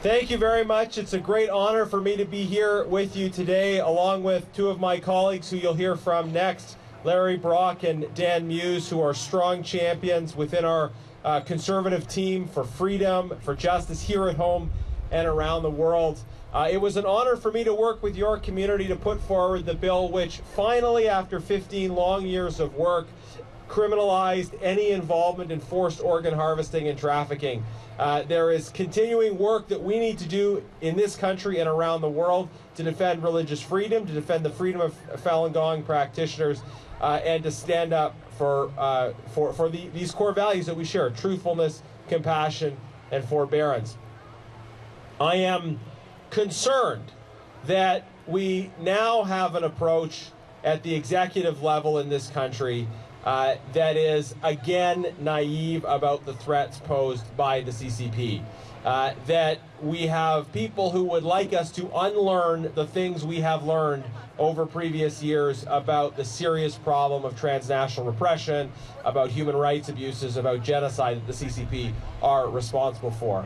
Thank you very much. It's a great honor for me to be here with you today, along with two of my colleagues who you'll hear from next, Larry Brock and Dan Muys, who are strong champions within our conservative team for freedom, for justice here at home and around the world. It was an honor for me to work with your community to put forward the bill which finally, after 15 long years of work, criminalized any involvement in forced organ harvesting and trafficking. There is continuing work that we need to do in this country and around the world to defend religious freedom, to defend the freedom of Falun Gong practitioners, and to stand up for these core values that we share: truthfulness, compassion, and forbearance. I am concerned that we now have an approach at the executive level in this country that is, again, naive about the threats posed by the CCP. That we have people who would like us to unlearn the things we have learned over previous years about the serious problem of transnational repression, about human rights abuses, about genocide that the CCP are responsible for.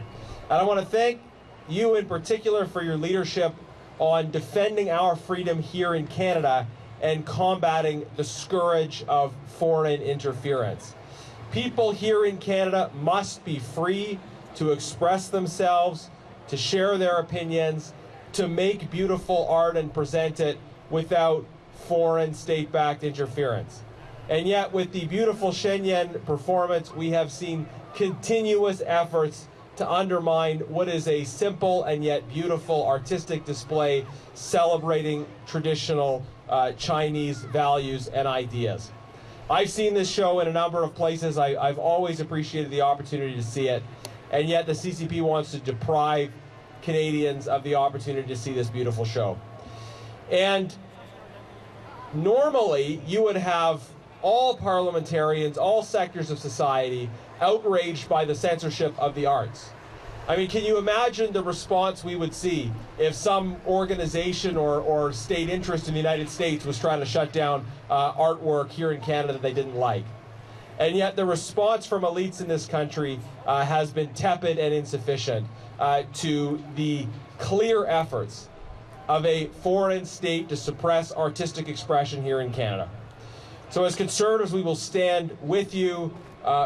And I want to thank you in particular for your leadership on defending our freedom here in Canada and combating the scourge of foreign interference. People here in Canada must be free to express themselves, to share their opinions, to make beautiful art and present it without foreign state-backed interference. And yet, with the beautiful Shenyang performance, we have seen continuous efforts to undermine what is a simple and yet beautiful artistic display celebrating traditional Chinese values and ideas. I've seen this show in a number of places. I've always appreciated the opportunity to see it, and yet the CCP wants to deprive Canadians of the opportunity to see this beautiful show. And normally you would have all parliamentarians, all sectors of society outraged by the censorship of the arts. I mean, can you imagine the response we would see if some organization or state interest in the United States was trying to shut down artwork here in Canada that they didn't like? And yet the response from elites in this country has been tepid and insufficient to the clear efforts of a foreign state to suppress artistic expression here in Canada. So as Conservatives, we will stand with you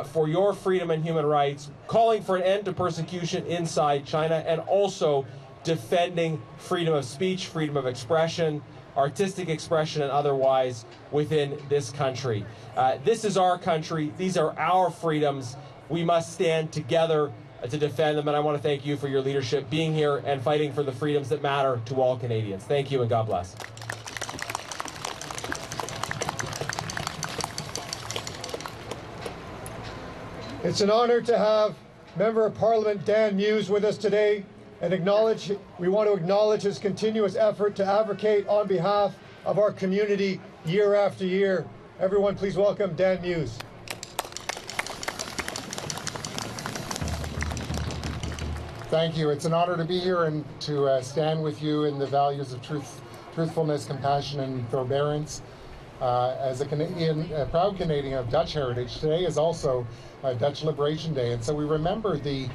for your freedom and human rights, calling for an end to persecution inside China, and also defending freedom of speech, freedom of expression, artistic expression, and otherwise within this country. This is our country. These are our freedoms. We must stand together to defend them, and I want to thank you for your leadership, being here and fighting for the freedoms that matter to all Canadians. Thank you, and God bless. It's an honor to have Member of Parliament Dan Muys with us today, and we want to acknowledge his continuous effort to advocate on behalf of our community year after year. Everyone, please welcome Dan Muys. Thank you. It's an honor to be here and to stand with you in the values of truthfulness, compassion, and forbearance. As a Canadian, a proud Canadian of Dutch heritage, today is also Dutch Liberation Day, and so we remember the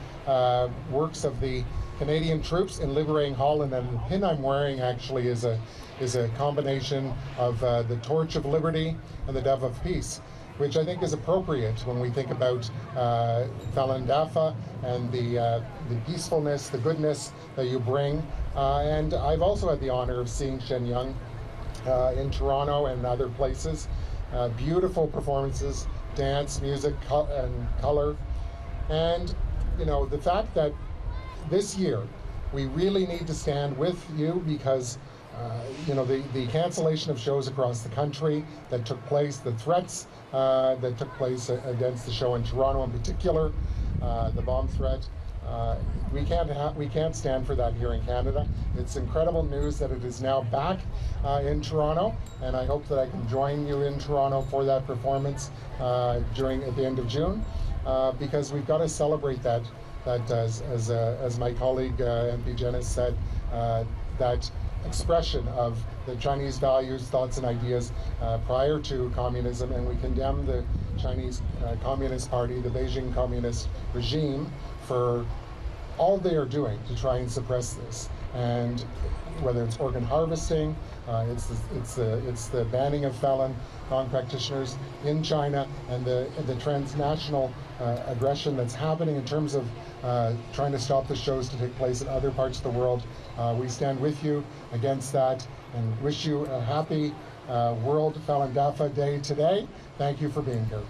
works of the Canadian troops in liberating Holland. And the pin I'm wearing actually is a combination of the torch of liberty and the dove of peace, which I think is appropriate when we think about Falun Dafa and the peacefulness, the goodness that you bring. And I've also had the honor of seeing Shenyang in Toronto and other places. Beautiful performances, dance, music, and color. And, you know, the fact that this year we really need to stand with you because, you know, the cancellation of shows across the country that took place, the threats that took place against the show in Toronto in particular, the bomb threat, we can't stand for that here in Canada. It's incredible news that it is now back in Toronto, and I hope that I can join you in Toronto for that performance at the end of June, because we've got to celebrate that as my colleague MP Genuis said, that expression of the Chinese values, thoughts, and ideas prior to communism, and we condemn the Chinese Communist Party, the Beijing Communist regime, for all they are doing to try and suppress this. And whether it's organ harvesting, it's the banning of Falun Gong practitioners in China, and the transnational aggression that's happening in terms of trying to stop the shows to take place in other parts of the world. We stand with you against that and wish you a happy World Falun Dafa Day today. Thank you for being here.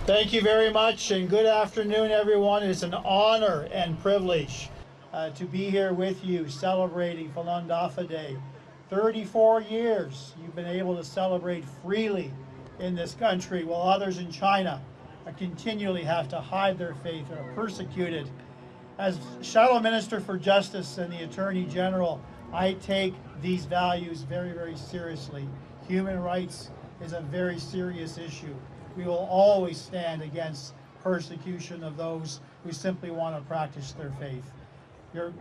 Thank you very much, and good afternoon, everyone. It's an honor and privilege to be here with you celebrating Falun Dafa Day. 34 years you've been able to celebrate freely in this country, while others in China continually have to hide their faith and are persecuted. As Shadow Minister for Justice and the Attorney General, I take these values very, very seriously. Human rights is a very serious issue. We will always stand against persecution of those who simply want to practice their faith. Your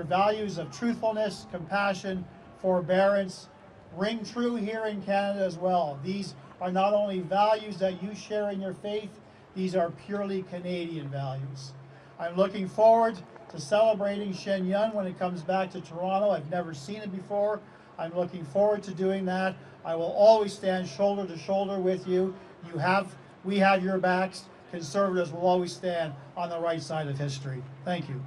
values of truthfulness, compassion, forbearance ring true here in Canada as well. These are not only values that you share in your faith, these are purely Canadian values. I'm looking forward to celebrating Shenyang when it comes back to Toronto. I've never seen it before. I'm looking forward to doing that. I will always stand shoulder to shoulder with you. We have your backs. Conservatives will always stand on the right side of history. Thank you.